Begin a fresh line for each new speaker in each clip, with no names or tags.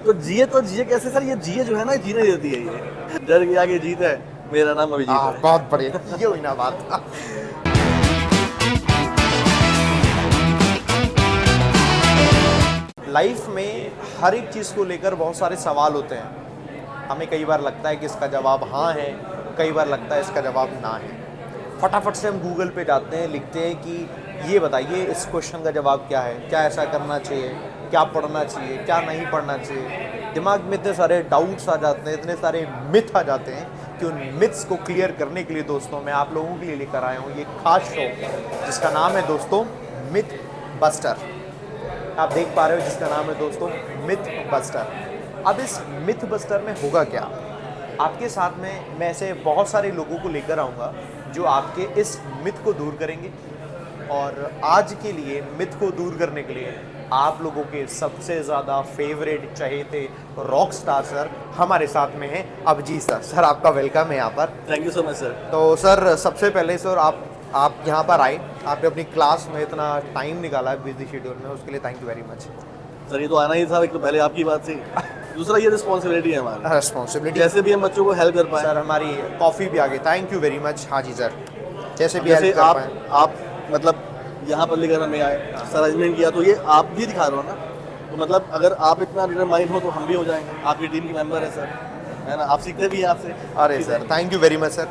तो जिए कैसे सर? ये जिए जो है ना, जीने देती है ये। डर के आगे जीत है, मेरा नाम अभिजीत है।
बहुत बढ़िया, ये हुई ना बात। लाइफ में हर एक चीज़ को लेकर बहुत सारे सवाल होते हैं। हमें कई बार लगता है कि इसका जवाब हाँ है, कई बार लगता है इसका जवाब ना है। फटाफट से हम गूगल पे जाते हैं, लिखते हैं कि ये बताइए इस क्वेश्चन का जवाब क्या है, क्या ऐसा करना चाहिए, क्या पढ़ना चाहिए, क्या नहीं पढ़ना चाहिए। दिमाग में इतने सारे डाउट्स आ जाते हैं, इतने सारे मिथ आ जाते हैं कि उन मिथ्स को क्लियर करने के लिए दोस्तों मैं आप लोगों के लिए लेकर आया हूँ ये खास शो, जिसका नाम है दोस्तों मिथ बस्टर। आप देख पा रहे हो जिसका नाम है दोस्तों मिथ बस्टर। अब इस मिथ बस्टर में होगा क्या? आपके साथ में मैं ऐसे बहुत सारे लोगों को लेकर आऊँगा जो आपके इस मिथ को दूर करेंगे। और आज के लिए मिथ को दूर करने के लिए आप लोगों के सबसे ज़्यादा फेवरेट चहेते रॉक स्टार सर हमारे साथ में हैं अभिजीत सर। सर आपका वेलकम है यहाँ पर।
Thank you so much sir.
तो सर सबसे पहले सर आप यहाँ पर आए, आपने अपनी क्लास में इतना टाइम निकाला है बिजी शेड्यूल में, उसके लिए thank you very much.
Sir ये तो आना ही था, एक तो पहले आपकी बात थी, दूसरा ये रिस्पॉन्सिबिलिटी है हमारी,
रिस्पॉन्सिबिलिटी
जैसे भी हम बच्चों को हेल्प कर पाए।
सर हमारी कॉफ़ी भी आ गई, थैंक यू वेरी मच। हाँ जी सर, जैसे भी
जैसे
हेल्प कर पाए।
आप मतलब यहाँ पर लेकर हमें आए, सर अरेंजमेंट किया, तो ये आप भी दिखा रहे हो ना, तो मतलब अगर आप इतना डिटरमाइंड हो तो हम भी हो जाएंगे। आपकी टीम के मेंबर है सर, है ना, आप सीखते भी हैं आपसे।
अरे sir thank you very much sir.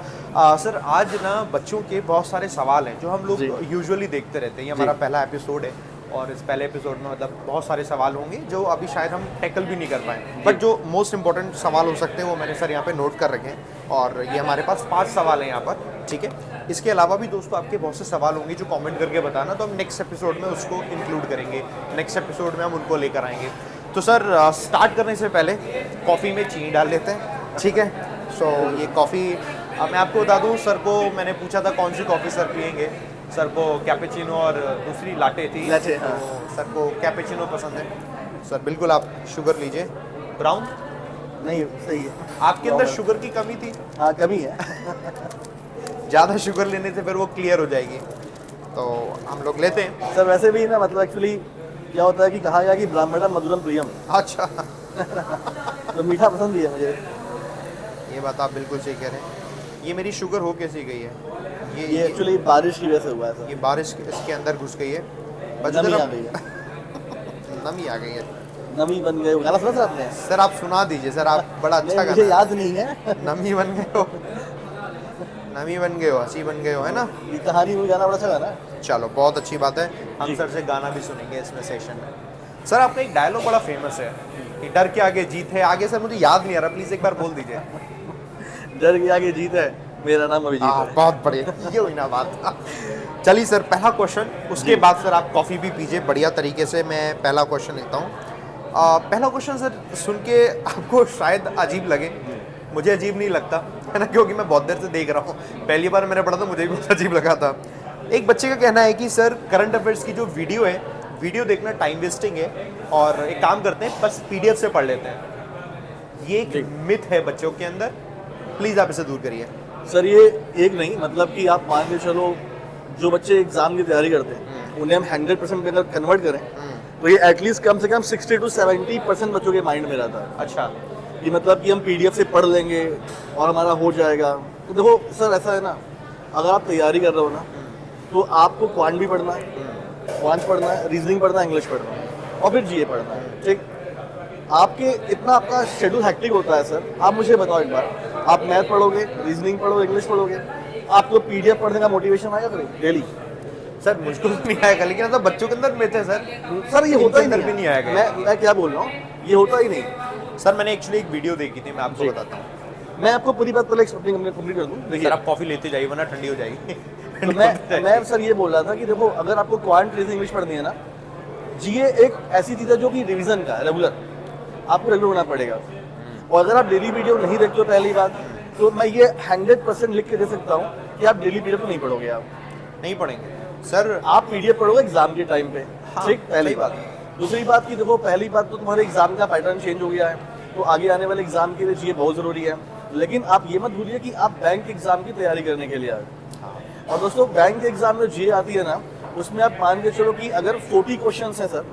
Sir आज ना बच्चों के बहुत सारे सवाल हैं जो हम लोग यूजुअली देखते रहते हैं। ये हमारा पहला एपिसोड है और इस पहले एपिसोड में मतलब बहुत सारे सवाल होंगे जो अभी शायद हम टैकल भी नहीं कर पाए, बट जो मोस्ट इंपॉर्टेंट सवाल हो सकते हैं वो मैंने सर यहाँ पे नोट कर रखे हैं। और ये हमारे पास 5 सवाल हैं यहाँ पर, ठीक है। इसके अलावा भी दोस्तों आपके बहुत से सवाल होंगे जो कमेंट करके बताना, तो हम नेक्स्ट एपिसोड में उसको इंक्लूड करेंगे, नेक्स्ट एपिसोड में हम उनको लेकर आएंगे। तो सर स्टार्ट करने से पहले कॉफ़ी में चीनी डाल लेते हैं, ठीक है। सो ये कॉफ़ी मैं आपको बता दूं, सर को मैंने पूछा था कौन सी कॉफ़ी सर पियेंगे, सर को कैपेचिनो और दूसरी लाटे थी,
लाटे, हाँ।
तो सर को कैपेचिनो पसंद है। सर बिल्कुल आप शुगर लीजिए। ब्राउन
नहीं, सही है।
आपके अंदर शुगर की कमी थी?
हाँ कमी है।
ज़्यादा शुगर लेने से फिर वो क्लियर हो जाएगी, तो हम लोग लेते हैं।
सर वैसे भी ना, मतलब एक्चुअली क्या होता है कि कहा गया कि ब्राह्मणम मधुरम प्रियम।
अच्छा।
तो मीठा पसंद भी है मुझे।
ये बात आप बिल्कुल सही कह रहे हैं। ये मेरी शुगर हो कैसी गई है?
ये एक्चुअली बारिश की वजह से हुआ है सर।
ये बारिश इसके अंदर घुस गई है,
नमी आ गई है।
नमी आ गई है,
नमी बन गए। गाना सुना सर आपने?
सर आप सुना दीजिए सर, आप बड़ा अच्छा
मुझे
गाना।
याद नहीं है।
नमी बन गए हो, नमी बन गए हो, हंसी बन गए हो, है ना।
ये कहानी में गाना बड़ा अच्छा गाना है।
चलो बहुत अच्छी बात है, हम सर से गाना भी सुनेंगे इसमें सेशन में। सर आपका एक डायलॉग बड़ा फेमस है कि डर के आगे जीत है। आगे सर मुझे याद नहीं आ रहा, प्लीज एक बार बोल दीजिए।
डर के आगे जीत है, मेरा नाम अभिजीत है।
बहुत बढ़िया, ये हुई ना बात। चलिए सर पहला क्वेश्चन, उसके बाद सर आप कॉफ़ी भी पीजिए बढ़िया तरीके से। मैं पहला क्वेश्चन लेता हूँ। पहला क्वेश्चन सर सुन के आपको शायद अजीब लगे, मुझे अजीब नहीं लगता है ना, क्योंकि मैं बहुत देर से देख रहा हूँ। पहली बार मैंने पढ़ा था मुझे भी बहुत अजीब लगा था। एक बच्चे का कहना है कि सर करंट अफेयर्स की जो वीडियो है, वीडियो देखना टाइम वेस्टिंग है, और एक काम करते हैं बस PDF से पढ़ लेते हैं। ये एक मिथ है बच्चों के अंदर, प्लीज़ आप इसे दूर करिए।
सर ये एक नहीं, मतलब कि आप मान के चलो जो बच्चे एग्जाम की तैयारी करते हैं उन्हें हम 100% में अगर कन्वर्ट करें तो ये एटलीस्ट कम से कम 60 to 70% बच्चों के माइंड में रहता है।
अच्छा,
कि मतलब कि हम PDF से पढ़ लेंगे और हमारा हो जाएगा। तो देखो सर ऐसा है ना, अगर आप तैयारी कर रहे हो ना तो आपको क्वांट भी पढ़ना है, क्वांट पढ़ना है, रीजनिंग पढ़ना है, इंग्लिश पढ़ना है और फिर GA पढ़ना है, ठीक। आपके इतना आपका शेड्यूल हैक्टिक होता है सर। आप मुझे बताओ एक बार, आप मैथ पढ़ोगे, रीजनिंग पढ़ोगे, इंग्लिश पढ़ोगे, आपको PDF पढ़ने का मोटिवेशन आएगा फिर डेली?
सर मुझको नहीं आएगा, लेकिन तो बच्चों के अंदर मिथ है सर।
सर ये होता ही
भी नहीं आएगा।
मैं क्या बोल रहा हूँ, ये होता ही नहीं।
सर मैंने एक्चुअली एक वीडियो देखी थी, मैं आपको बताता हूँ।
मैं आपको पूरी बात पहले एक्सप्लेन कंप्लीट कर दूँ। देखिए
सर आप कॉफ़ी लेते जाइए वरना ठंडी हो जाएगी।
तो मैं सर ये बोल रहा था कि देखो अगर आपको क्वांट रीजनिंग इंग्लिश पढ़नी है ना, GA एक ऐसी चीज़ है जो कि रिवीजन का रेगुलर आपको रेगुलर होना पड़ेगा। और अगर आप डेली वीडियो नहीं देखते हो पहली बात, तो मैं ये 100% लिख के दे सकता हूँ कि आप डेली PDF नहीं पढ़ोगे। आप
नहीं पढ़ेंगे सर,
आप PDF पढ़ोगे एग्जाम के टाइम पे,
हाँ,
ठीक, पहली
सही
बात। दूसरी बात की देखो, पहली बात तो तुम्हारे एग्जाम का पैटर्न चेंज हो गया है, तो आगे आने वाले एग्जाम के लिए GA बहुत जरूरी है। लेकिन आप ये मत भूलिए कि आप बैंक एग्जाम की तैयारी करने के लिए आए। और दोस्तों बैंक एग्जाम में GA आती है ना, उसमें आप मान के चलो कि अगर 40 क्वेश्चन है सर,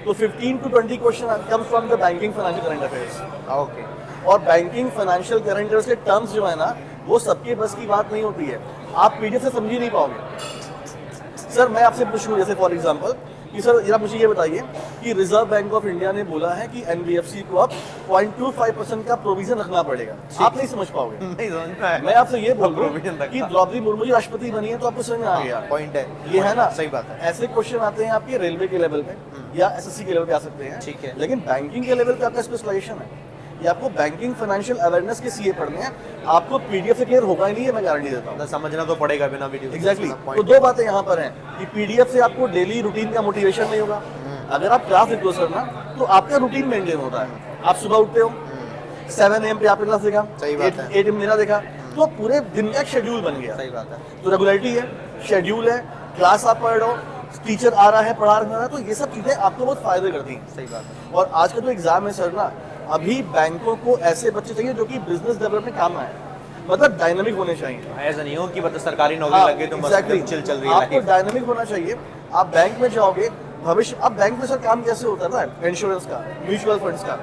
तो 15 to 20 question comes from the banking financial current affairs.
Okay.
और बैंकिंग फाइनेंशियल करंट अफेयर्स के टर्म्स जो है ना, वो सबके बस की बात नहीं होती है, आप पीडीएफ से समझ ही नहीं पाओगे। सर मैं आपसे पूछूं जैसे फॉर एग्जांपल कि सर जरा मुझे ये बताइए कि रिजर्व बैंक ऑफ इंडिया ने बोला है कि एनबीएफसी को अब 0.25% का प्रोविजन रखना पड़ेगा, आप नहीं समझ पाओगे।
नहीं समझ में आया।
मैं आपसे ये बोल रहा
Provision
हूँ
रखा।
कि द्रौपदी मुर्मू जी राष्ट्रपति बनी है तो आपको समझ में आ गया।
पॉइंट है,
ये है ना,
सही बात है।
ऐसे क्वेश्चन आते हैं आपके रेलवे के लेवल पे या एसएससी के लेवल पे आ सकते हैं,
ठीक है।
लेकिन बैंकिंग के लेवल पे आपका स्पेशलाइजेशन है, ये आपको बैंकिंग फाइनेंशियल अवेयरनेस के सीए पढ़ने हैं, आपको पीडीएफ से क्लियर होगा ही नहीं है, मैं गारंटी देता हूँ।
समझना तो पड़ेगा बिना वीडियो।
एग्जैक्टली तो दो बातें यहाँ पर हैं कि पीडीएफ से आपको डेली रूटीन का मोटिवेशन नहीं होगा। अगर आप क्लास देखो सर ना, तो आपका रूटीन मेंटेन होता है, आप सुबह उठते हो 7 AM पे आपने क्लास देखा,
सही बात है।
8 AM मेरा देखा, तो पूरे दिन का शेड्यूल बन गया।
सही बात है।
तो रेगुलरिटी है, शेड्यूल है, क्लास आप पढ़ रहे हो, टीचर आ रहा है पढ़ा रहा है, तो ये सब चीजें आपको बहुत फायदे करती हैं।
सही बात है।
और आज का जो एग्जाम है सर ना, अभी बैंकों को ऐसे बच्चे चाहिए जो कि बिजनेस डेवलपमेंट में काम आए, मतलब डायनामिक होने चाहिए।
ऐसा नहीं हो कि मतलब सरकारी नौकरी लग गई तो बस
exactly.
चिल चल रही है
आपको
लाइफ।
डायनामिक होना चाहिए। आप बैंक में जाओगे, भविष्य अब बैंक में सर काम कैसे होता है ना, इंश्योरेंस का, म्यूचुअल फंड्स का,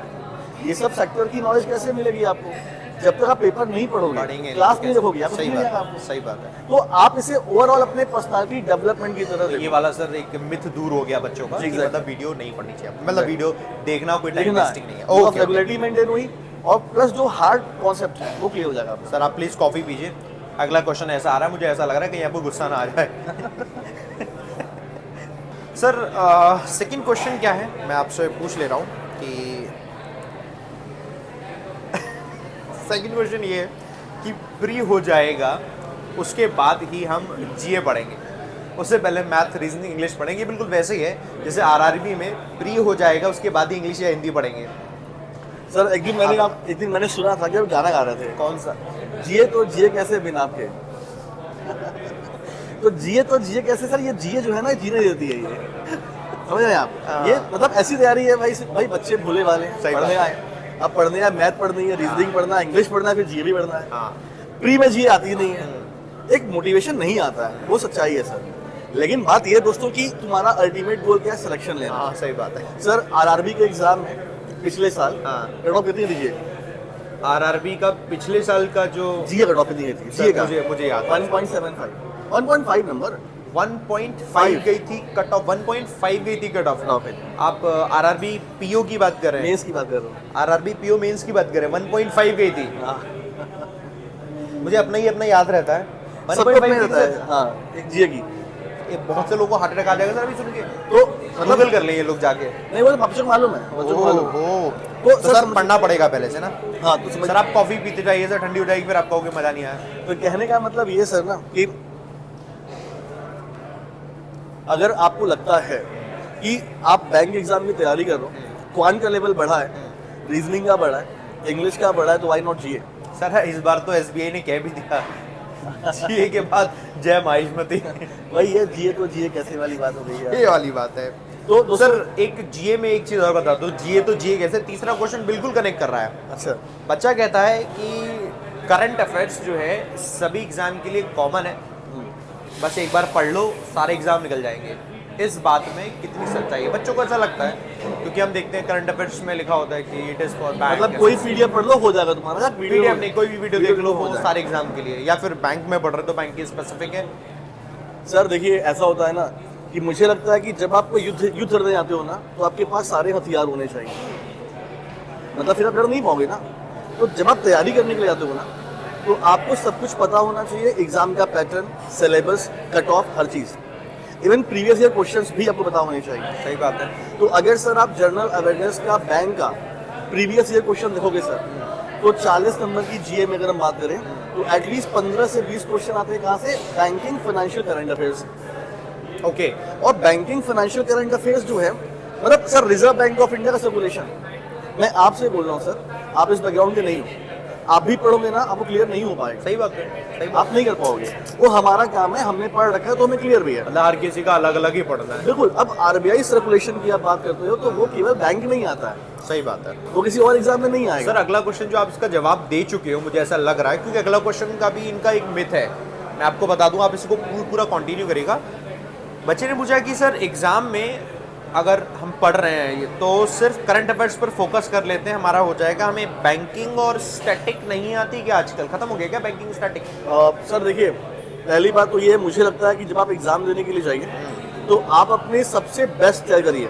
ये सब सेक्टर की नॉलेज कैसे मिलेगी आपको जब तक आप पेपर नहीं पढ़ोगे, क्लास नहीं देखोगे, आपको
सही
नहीं
बात
आएगा
है,
आपको।
सही बात है।
तो आप इसे ओवरऑल अपने पर्सनालिटी डेवलपमेंट की तरह
तो ये
देखो।
वाला सर एक मिथ दूर हो गया बच्चों का कि
Exactly.
मतलब वीडियो नहीं पढ़नी चाहिए, मतलब वीडियो देखना कोई टाइम
देखना
वेस्टिंग नहीं है।
है,
ओके
रेगुलरिटी मेंटेन हुई और प्लस जो हार्ड कॉन्सेप्ट है वो क्लियर हो जाएगा आपको।
सर आप प्लीज कॉफी पीजिए। अगला क्वेश्चन ऐसा आ रहा है, मुझे ऐसा लग रहा है कि आपको गुस्सा ना आ जाए। सर सेकंड क्वेश्चन क्या है, मैं आपसे पूछ ले रहा हूँ कि सेकंड क्वेश्चन ये है कि प्री हो जाएगा उसके बाद ही हम जीए पढ़ेंगे, उससे पहले मैथ रीजनिंग इंग्लिश पढ़ेंगे, बिल्कुल वैसे ही है जैसे आरआरबी में प्री हो जाएगा उसके बाद ही इंग्लिश या हिंदी पढ़ेंगे।
सर एक दिन मैंने सुना था कि आप गाना गा रहे थे,
कौन सा?
जिए तो जिए कैसे बिना आपके। तो जिए कैसे सर, ये जिए जो है ना जीने देती है, ये समझ रहे हैं आप। ये मतलब ऐसी तैयारी है भाई बच्चे भोले वाले हैं,
सही
पढ़ने
बात
आए, अब पढ़ने आए, मैथ पढ़नी है, रीजनिंग पढ़ना है, इंग्लिश पढ़ना है, फिर जिए भी पढ़ना है।
हाँ
प्री में जिए आती नहीं है, एक मोटिवेशन नहीं आता है, वो सच्चाई है सर। लेकिन बात ये है दोस्तों कि तुम्हारा अल्टीमेट गोल क्या है, सिलेक्शन लेना।
हाँ सही बात है।
सर आरआरबी के एग्जाम में पिछले साल
हाँ।
कट ऑफ कितनी दीजिए,
आरआरबी का पिछले साल का जो
जिए कट ऑफ कितनी थी, जिए का
मुझे याद है
1.5 नंबर
1.5 गई थी कट ऑफ, 1.5 गई थी कट ऑफ। आप आरआरबी पीओ की बात कर रहे हैं?
मेंस की बात कर रहा हूँ।
आरआरबी पीओ मेंस की बात कर रहे हैं, 1.5 गई थी।
हाँ।
मुझे अपना याद रहता है
सबको अपने रहता है। हाँ, एक जिए की।
ये बहुत से लोगों को हार्ट अटैक आ जाएगा सर अभी सुन के,
तो
गूगल कर लें ये लोग जाके।
नहीं, वो तो बच्चों को मालूम है, बच्चों को मालूम है।
तो सर पढ़ना पड़ेगा पहले से ना।
हाँ तो समझ।
सर आप कॉफी पीते जाइए सर, ठंडी हो जाएगी फिर आपको मजा नहीं आया।
तो कहने का मतलब ये सर ना कि अगर आपको लगता है कि आप बैंक एग्जाम की तैयारी कर रहे हो, क्वांट का लेवल बढ़ा है, रीजनिंग का बढ़ा है, इंग्लिश का बढ़ा है, तो व्हाई नॉट जिए।
सर इस बार तो एसबीआई ने कह भी दिया जीए के बाद जय माहिष्मती।
वही है, जिए तो जिए कैसे वाली बात हो गई है।
ये वाली बात है।
तो
सर एक जीए में एक चीज और बता दो, जिए तो जिए कैसे, तीसरा क्वेश्चन बिल्कुल कनेक्ट कर रहा है।
अच्छा,
बच्चा कहता है कि करंट अफेयर्स जो है सभी एग्जाम के लिए कॉमन है, बस एक बार पढ़ लो सारे एग्जाम निकल जाएंगे। इस बात में कितनी सच्चाई है? बच्चों को ऐसा लगता है, क्योंकि हम देखते हैं करंट अफेयर्स में लिखा होता है कि इट इज फॉर बैंक,
मतलब कोई पीडीएफ पढ़ लो हो जाएगा तुम्हारा,
पीडीएफ नहीं, कोई भी वीडियो देख लो
हो
वो
जाएगा।
सारे एग्जाम के लिए, या फिर बैंक में पढ़ रहे तो बैंक की स्पेसिफिक है।
सर देखिए ऐसा होता है ना कि मुझे लगता है कि जब आप कोई युद्ध लड़ने जाते हो ना, तो आपके पास सारे हथियार होने चाहिए, मतलब फिर आप लड़ नहीं पाओगे ना। तो जब आप तैयारी करने के लिए जाते हो ना, तो आपको सब कुछ पता होना चाहिए, एग्जाम का पैटर्न, सिलेबस, कट ऑफ, हर चीज़, इवन प्रीवियस ईयर क्वेश्चंस भी आपको पता होने चाहिए।
सही बात है।
तो अगर सर आप जनरल अवेयरनेस का बैंक का प्रीवियस ईयर क्वेश्चन देखोगे सर, तो 40 नंबर की जीए में अगर हम बात करें तो एटलीस्ट 15 से 20 क्वेश्चन आते हैं कहाँ से, banking financial current affairs.
Okay.
और बैंकिंग फाइनेंशियल करंट अफेयर्स जो है, मतलब sir reserve bank of India का सर्कुलेशन, मैं आपसे बोल रहा हूँ सर, आप इस बैकग्राउंड के नहीं हो, आप भी पढ़ोगे ना आपको क्लियर नहीं हो पाएगा।
सही बात है, सही बात।
आप नहीं कर पाओगे, वो हमारा काम है, हमने पढ़ रखा है तो हमें क्लियर भी है।
मतलब हर किसी का अलग अलग ही पढ़ना है।
बिल्कुल। अब आरबीआई सर्कुलेशन की आप बात करते हो तो वो केवल बैंक में ही आता है,
सही बात है।
वो किसी और एग्जाम में नहीं आएगा।
सर अगला क्वेश्चन जो आप इसका जवाब दे चुके हो मुझे ऐसा लग रहा है, क्योंकि अगला क्वेश्चन का भी इनका एक मिथ है, मैं आपको बता दूं, आप इसको पूरा कंटिन्यू करेगा। बच्चे ने पूछा कि सर एग्जाम में अगर हम पढ़ रहे हैं ये तो सिर्फ करंट अफेयर्स पर फोकस कर लेते हैं, हमारा हो जाएगा, हमें बैंकिंग और स्टैटिक नहीं आती क्या आजकल? खत्म हो गया क्या बैंकिंग स्टैटिक?
सर देखिए, पहली बात तो ये मुझे लगता है कि जब आप एग्ज़ाम देने के लिए जाइए तो आप अपने सबसे बेस्ट तय करिए।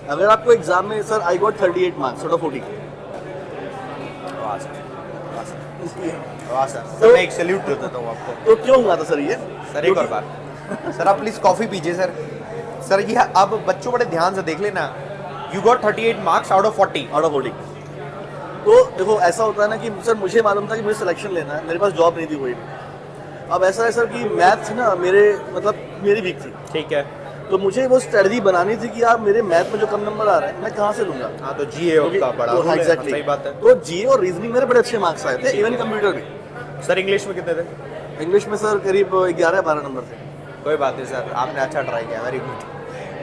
अगर आपको एग्जाम में sir I got 38 marks out of 40,
वाह सर, वाह सर, वाह सर,
तो-
मैं एक सैल्यूट कर देता हूँ आपको।
तो क्यों हुआ था सर ये?
सर एक और बात, सर आप प्लीज कॉफी पीजिए सर। सर ये अब बच्चों बड़े ध्यान से देख लेना, you got 38 marks out of 40।
Out of 40। तो देखो ऐसा होता है ना कि सर मुझे मालूम था कि मुझे सिलेक्शन लेना है, मेरे पास जॉब नहीं थी कोई भी। अब ऐसा है सर कि मैथ्स ना मेरी वीक थी,
ठीक है।
तो मुझे वो स्ट्रेटजी बनानी थी कि आप मेरे मैथ में जो कम नंबर आ रहे हैं मैं कहाँ से लूंगा।
हाँ तो जीए का बड़ा
तो
रोल है,
एग्जैक्टली
सही बात है।
तो जीए और रीजनिंग मेरे बड़े अच्छे मार्क्स आए थे, इवन कंप्यूटर भी।
सर इंग्लिश में कितने थे?
इंग्लिश में सर करीब 11-12 नंबर थे।
कोई बात नहीं सर, आपने अच्छा ट्राई किया, वेरी गुड।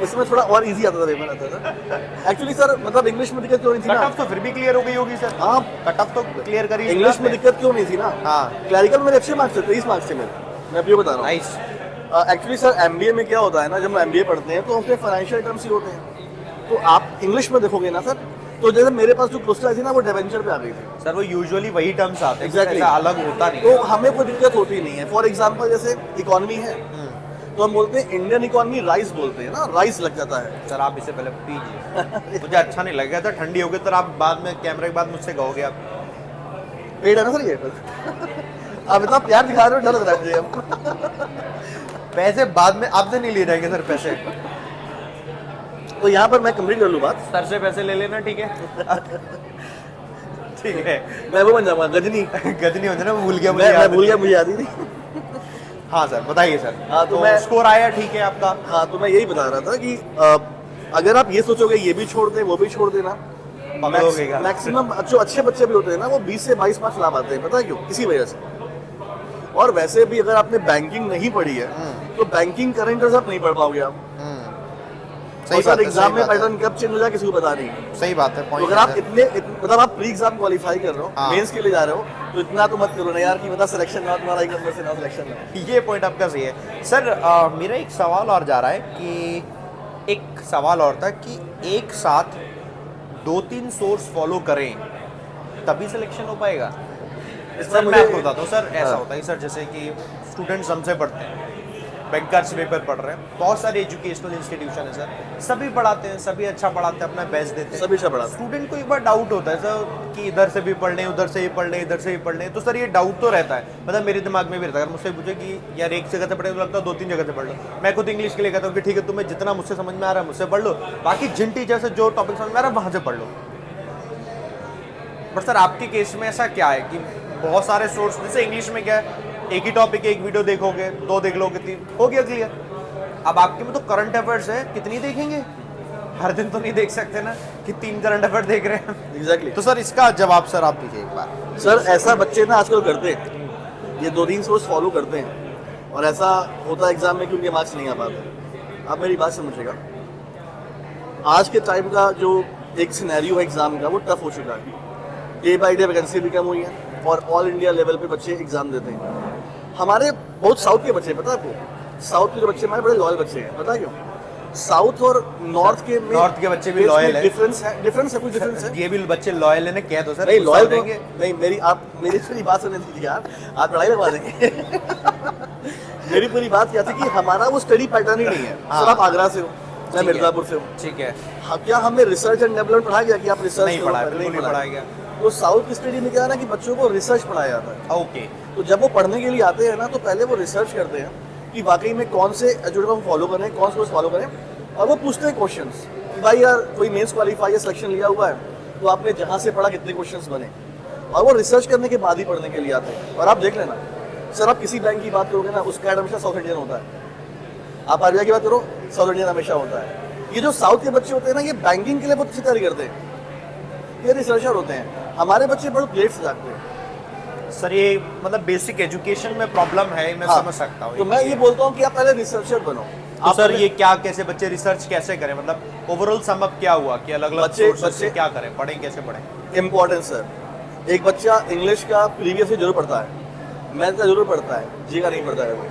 उसमें थोड़ा और इजी आता था, पेपर आता था एक्चुअली सर। मतलब इंग्लिश में दिक्कत क्यों नहीं थी
कट
ना?
ऑफ तो फिर भी क्लियर हो गई होगी सर।
हाँ,
कट ऑफ तो क्लियर करी
इंग्लिश में दिक्कत क्यों नहीं थी ना?
हाँ।
क्लैरिकल मेरे अच्छे मार्क्स थे, 23 मार्क्स थे मेरे, मैं अब ये बता रहा हूँ।
नाइस।
एक्चुअली सर एमबीए में क्या होता है ना, जब हम एमबीए पढ़ते हैं तो उसमें फाइनेंशियल टर्म्स ही होते हैं। तो आप इंग्लिश में देखोगे ना सर, तो जैसे मेरे पास जो क्वेश्चन आई थी ना वो डिवेंचर पे आ गई थी
सर वो यूजुअली वही टर्म्स आते हैं,
Exactly.
ऐसा अलग होता नहीं।
तो हमें कोई दिक्कत होती नहीं है। फॉर एग्जाम्पल जैसे इकोनॉमी है तो हम बोलते हैं इंडियन इकोनॉमी राइस बोलते हैं ना, राइस लग जाता है।
सर आप इससे पहले पीजिए, मुझे अच्छा नहीं लगेगा। तो ठंडी हो गई तो आप बाद में कैमरे के बाद मुझसे कहोगे आप।
पेट है ना सर ये आप इतना प्यार दिखा रहे हो, डर लग रहा है मुझे अब।
पैसे बाद में आपसे नहीं ले जाएंगे सर पैसे।
तो यहाँ पर मैं कंप्लीट कर लूँ बात।
सर से पैसे ले लेना, ठीक है? ठीक है।
मैं वो बन जाऊंगा गजनी।
गजनी हो जाना, भूल गया
मैं भूल गया, मुझे याद ही नहीं।
हाँ सर बताइए सर।
हाँ, तो
तो
मैं-
स्कोर आया ठीक है आपका?
हाँ, तो मैं यही बता रहा था कि अगर आप ये सोचोगे ये भी छोड़ दें वो भी छोड़ देना,
पकड़ोगेगा।
मैक्सिमम जो अच्छे बच्चे भी होते हैं ना वो 20 से 22 मार्क्स ला पाते हैं। पता है क्यों? इसी वजह से। और वैसे भी अगर आपने बैंकिंग नहीं पढ़ी है तो बैंकिंग करेंट आप नहीं पढ़ पाओगे आप।
सही बात है,
एग्जाम
सही
में
बात है।
पैटर्न कब चेंज हो जाए किसी को पता नहीं है।
सही बात है,
तो
पॉइंट
अगर आप मतलब आप प्री एग्जाम क्वालिफाई कर रहे हो,
हाँ।
मेंस के लिए जा रहे हो, तो इतना तो मत करो ना यार कि बता सिलेक्शन ना तुम्हारा एक नंबर से ना सिलेक्शन है।
ये पॉइंट आपका सही है सर। मेरा एक सवाल और जा रहा है कि एक सवाल और था कि एक साथ 2-3 सोर्स फॉलो करें तभी सिलेक्शन हो पाएगा। सर मैं आपको बताता हूँ सर, ऐसा
हाँ।
होता है सर, जैसे कि स्टूडेंट्स हमसे पढ़ते हैं, बैंकर्स पेपर पढ़ रहे हैं, बहुत सारे एजुकेशनल इंस्टीट्यूशन है सर, सभी पढ़ाते हैं, सभी अच्छा पढ़ाते हैं, अपना बेस्ट देते हैं।
सभी अच्छा पढ़ाते हैं।
स्टूडेंट को एक बार डाउट होता है सर कि इधर से भी पढ़ लें, उधर से ही पढ़ लें, इधर से ही पढ़ लें। तो सर ये डाउट तो रहता है, मतलब मेरे दिमाग में भी रहता है। अगर मुझसे पूछे कि यार एक जगह से पढ़े तो लगता है 2-3 जगह से पढ़ लो। मैं खुद इंग्लिश के लिए कहता हूँ कि ठीक है तुम्हें जितना मुझसे समझ में आ रहा है मुझसे पढ़ लो, बाकी जिन टीचर से जो टॉपिक समझ में आ रहा है वहाँ से पढ़ लो। बट सर आपके केस में ऐसा क्या है कि बहुत सारे सोर्स, जैसे इंग्लिश में क्या है, एक ही टॉपिक एक वीडियो देखोगे, 2 देख लोगे, 3 हो गया क्लियर। अब आपके में तो करंट अफेयर्स है, कितनी देखेंगे? हर दिन तो नहीं देख सकते ना कि 3 करंट अफेयर देख रहे हैं।
एग्जैक्टली।
तो सर इसका जवाब सर आप दीजिए एक बार।
सर ऐसा बच्चे ना आजकल करते हैं, ये 2-3 सोर्स फॉलो करते हैं और ऐसा होता है एग्जाम में कि उनके मार्क्स नहीं आ पाते। आप मेरी बात समझिएगा, आज के टाइम का जो एक सिनेरियो है एग्जाम का वो टफ हो चुका है। डे बाई डे वैकेंसी भी कम हुई है और ऑल इंडिया लेवल पे बच्चे एग्जाम देते हैं। हमारे बहुत साउथ के बच्चे, पता है आपको, साउथ के जो बच्चे हमारे बड़े लॉयल बच्चे हैं। पता है क्यों? साउथ और नॉर्थ के में
नॉर्थ के बच्चे भी लॉयल है।
डिफरेंस है, कुछ डिफरेंस है।
ये भी बच्चे लॉयल है ना, कह दो सर।
नहीं लॉयल
गुस्सा हो
देंगे
जाएंगे।
नहीं, मेरी पूरी बात सुनने दीजिए यार, आप लड़ाई लगवा देंगे। मेरी पूरी बात क्या थी कि हमारा वो स्टडी पैटर्न ही नहीं है।
हाँ।
सर आप आगरा से हो, मैं
ठीक है।
मिर्जापुर से हूँ।
ठीक है,
क्या हमें रिसर्च एंड डेवलपमेंट पढ़ाया गया कि आप रिसर्च
नहीं पढ़ाया, बिल्कुल नहीं पढ़ाया गया।
तो साउथ की स्टडी में क्या है ना कि बच्चों को रिसर्च पढ़ाया जाता है।
ओके।
तो जब वो पढ़ने के लिए आते हैं ना तो पहले वो रिसर्च करते हैं कि वाकई में कौन से एजुकेशन को फॉलो करें, कौन से कोर्स फॉलो करें, और वो पूछते हैं क्वेश्चंस कि भाई यार कोई मेंस क्वालिफाई या सिलेक्शन लिया हुआ है तो आपने जहाँ से पढ़ा कितने क्वेश्चंस बने, और वो रिसर्च करने के बाद ही पढ़ने के लिए आते हैं। और आप देख लेना सर, आप किसी बैंक की बात करोगे ना उसका हेड हमेशा साउथ इंडियन होता है। आप आरबीआई की बात करो, साउथ इंडियन हमेशा होता है। ये जो साउथ के बच्चे होते हैं ना ये बैंकिंग के लिए बहुत अच्छी तैयारी करते हैं, ये रिसर्चर होते हैं। हमारे बच्चे बहुत लेट से जागते हैं।
सर ये मतलब बेसिक एजुकेशन में प्रॉब्लम है, मैं
हाँ,
समझ सकता हूँ।
तो मैं ये बोलता हूँ कि आप पहले रिसर्चर बनो।
तो
आप
सर
पहले-
ये क्या, कैसे बच्चे रिसर्च कैसे करें, मतलब ओवरऑल सम अप क्या हुआ कि अलग अलग
बच्चे-
सोर्सेस से
बच्चे-
क्या करें, पढ़ें कैसे पढ़ें?
इम्पोर्टेंस सर, एक बच्चा इंग्लिश का प्रीवियस से जरूर पढ़ता है, मैथ का जरूर पढ़ता है, जी का नहीं पढ़ता है वो।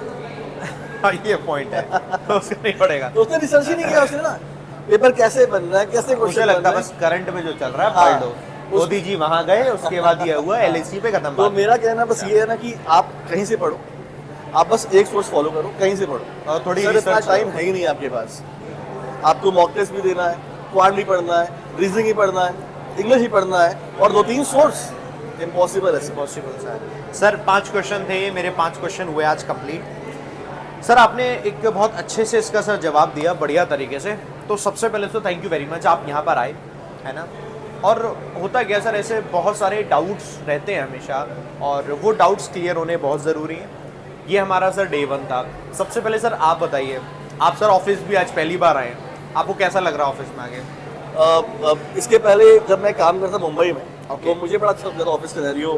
हाँ ये पॉइंट है। तो उसका नहीं पढ़ेगा।
तो उसने रिसर्च ही नहीं किया उसने ना, पेपर कैसे बन रहा है, कैसे
मुझे
क्वेश्चन
लगता
बन
है
रहा
बस करंट में जो चल रहा है
हाँ,
पढ़ लो। मोदी जी वहां गए, उसके बाद ये हुआ, एलआईसी पे खत्म
तो
बात।
मेरा कहना बस ये है ना कि आप कहीं से पढ़ो, आप बस एक सोर्स फॉलो करो, कहीं से पढ़ो।
और थोड़ी
सर इतना
research
टाइम
करो।
है ही नहीं आपके पास। आपको मॉक टेस्ट भी देना है, क्वांट भी पढ़ना है, रीजनिंग भी पढ़ना है, इंग्लिश भी पढ़ना है, और 2-3 सोर्स इम्पॉसिबल है।
पॉसिबल सर 5 क्वेश्चन थे, मेरे 5 क्वेश्चन हुए आज कंप्लीट। सर आपने एक बहुत अच्छे से इसका सर जवाब दिया, बढ़िया तरीके से। तो सबसे पहले तो थैंक यू वेरी मच, आप यहाँ पर आए, है ना। और होता क्या सर, ऐसे बहुत सारे डाउट्स रहते हैं हमेशा, और वो डाउट्स क्लियर होने बहुत ज़रूरी हैं। ये हमारा सर डे 1 था। सबसे पहले सर आप बताइए, आप सर ऑफिस भी आज पहली बार आए, आपको कैसा लग रहा है ऑफिस में आगे?
इसके पहले जब मैं काम करता मुंबई में,
Okay.
तो मुझे बड़ा अच्छा लगता था ऑफिस सिनेरियो।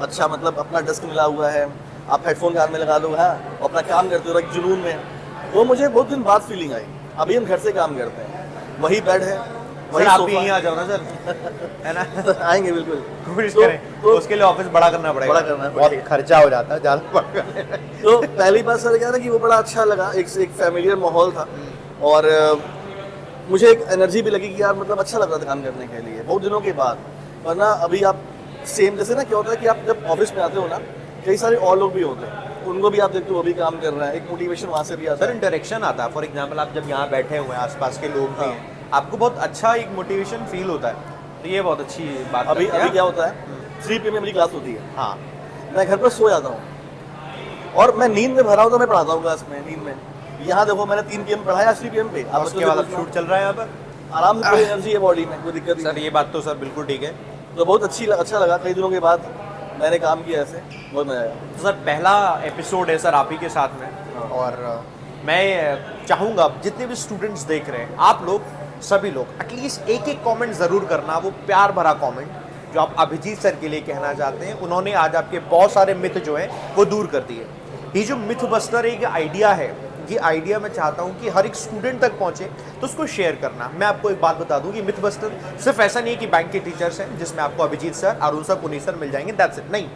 अच्छा, मतलब अपना डेस्क मिला हुआ है, आप हेडफोन कान में लगा लो, हाँ, और अपना काम करते हो एक जुनून में। वो मुझे बहुत दिन बाद फीलिंग आई। अभी हम घर से काम करते हैं, वही बेड है, वही
सर आप भी
सोफा
यहीं आ जाओ ना सर, है ना।
आएंगे बिल्कुल।
कोशिश
तो-
करें,
तो-
उसके लिए ऑफिस बड़ा करना पड़ेगा,
बड़ा करना
बहुत
पड़ेगा।
खर्चा हो जाता है ज़्यादा पड़ेगा।
तो पहली बात सर क्या था कि वो बड़ा अच्छा लगा, एक फैमिलियर माहौल था, और मुझे एक एनर्जी भी लगी कि यार मतलब अच्छा लग रहा था काम करने के लिए बहुत दिनों के बाद। वरना अभी आप सेम, जैसे ना क्या होता है कि आप जब ऑफिस में आते हो ना, कई सारे और लोग भी होते हैं, उनको भी आप देखते हो वो भी काम कर रहे हैं, एक मोटिवेशन वहाँ से भी आता
सर
है।
इंटरेक्शन आता है। फॉर एग्जांपल आप जब यहाँ बैठे हुए हैं, आसपास के लोग भी हैं, आपको बहुत अच्छा एक मोटिवेशन फील होता है। तो ये बहुत अच्छी बात
अभी
लगती है।
अभी क्या होता है, 3 PM में मेरी क्लास होती है,
हाँ
मैं घर पर सो जाता हूँ, और मैं नींद में भरा हूँ तो मैं पढ़ाता हूँ क्लास में नींद में। यहाँ देखो मैंने 3 PM पढ़ाया, 3 PM पे,
और उसके बाद अब शूट चल रहा है यहाँ पर।
आराम से पूरी एनर्जी है बॉडी में, कोई दिक्कत नहीं।
सर ये बात तो सर बिल्कुल ठीक है।
तो बहुत अच्छा लगा, कई दिनों के बाद मैंने काम किया ऐसे, बहुत मजा आया।
तो सर पहला एपिसोड है सर आप ही के साथ में,
हाँ।
और मैं चाहूँगा जितने भी स्टूडेंट्स देख रहे हैं, आप लोग सभी लोग एटलीस्ट एक कमेंट ज़रूर करना, वो प्यार भरा कमेंट जो आप अभिजीत सर के लिए कहना चाहते हैं। उन्होंने आज आपके बहुत सारे मिथ जो है वो दूर कर दिए। ये जो मिथ बस्टर एक आइडिया है, ये आइडिया मैं चाहता हूँ कि हर एक स्टूडेंट तक पहुँचे, तो उसको शेयर करना। मैं आपको एक बात बता दूँ कि मिथ बस्टर सिर्फ ऐसा नहीं है कि बैंक के टीचर्स हैं जिसमें आपको Abhijeet sir, Arun sir, Puneet sir मिल जाएंगे, दैट्स इट। नहीं,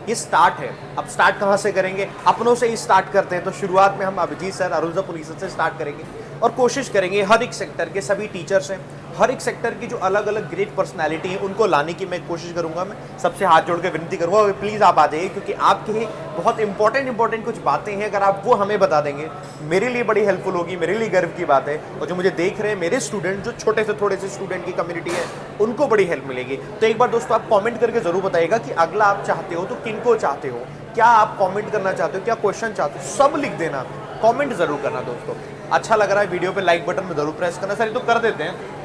ये स्टार्ट है। अब स्टार्ट कहाँ से करेंगे? अपनों से ही स्टार्ट करते हैं। तो शुरुआत में हम Abhijeet sir, Arun sir, Puneet sir से स्टार्ट करेंगे, और कोशिश करेंगे हर एक सेक्टर के सभी टीचर्स हैं, हर एक सेक्टर की जो अलग अलग ग्रेट पर्सनालिटी है, उनको लाने की मैं कोशिश करूंगा। मैं सबसे हाथ जोड़ के विनती करूंगा, प्लीज़ आप आ जाइए, क्योंकि आपके बहुत इंपॉर्टेंट कुछ बातें हैं, अगर आप वो हमें बता देंगे मेरे लिए बड़ी हेल्पफुल होगी, मेरे लिए गर्व की बात है। और जो मुझे देख रहे हैं मेरे स्टूडेंट, जो छोटे से थोड़े से स्टूडेंट की कम्युनिटी है, उनको बड़ी हेल्प मिलेगी। तो एक बार दोस्तों आप कॉमेंट करके ज़रूर बताइएगा कि अगला आप चाहते हो तो किनको चाहते हो, क्या आप कमेंट करना चाहते हो, क्या क्वेश्चन चाहते हो, सब लिख देना, कमेंट जरूर करना दोस्तों। अच्छा लग रहा है वीडियो पे लाइक बटन में जरूर प्रेस करना। सर ये तो कर देते हैं,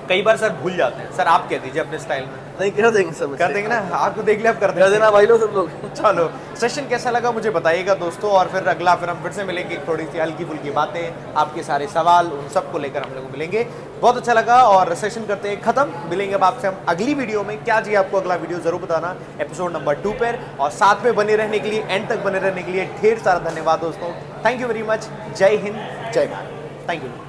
कई बार सर भूल जाते हैं। सर आप कह दीजिए अपने स्टाइल में।
नहीं, कर देंगे सब,
कर देंगे ना, आपको देख लिया, आप कर
कर
देंगे।
देना भाई लोग सब लोग।
चलो, सेशन कैसा लगा मुझे बताइएगा दोस्तों, और फिर अगला फिर हम फिर से मिलेंगे, थोड़ी सी हल्की फुल्की बातें, आपके सारे सवाल, उन सबको लेकर हम लोग मिलेंगे। बहुत अच्छा लगा, और सेशन करते हैं खत्म। मिलेंगे अब आपसे हम अगली वीडियो में। क्या चाहिए आपको अगला वीडियो जरूर बताना, एपिसोड नंबर 2 पर। और साथ में बने रहने के लिए, एंड तक बने रहने के लिए ढेर सारा धन्यवाद दोस्तों। Thank you very much. जय हिंद, जय भारत। Thank you.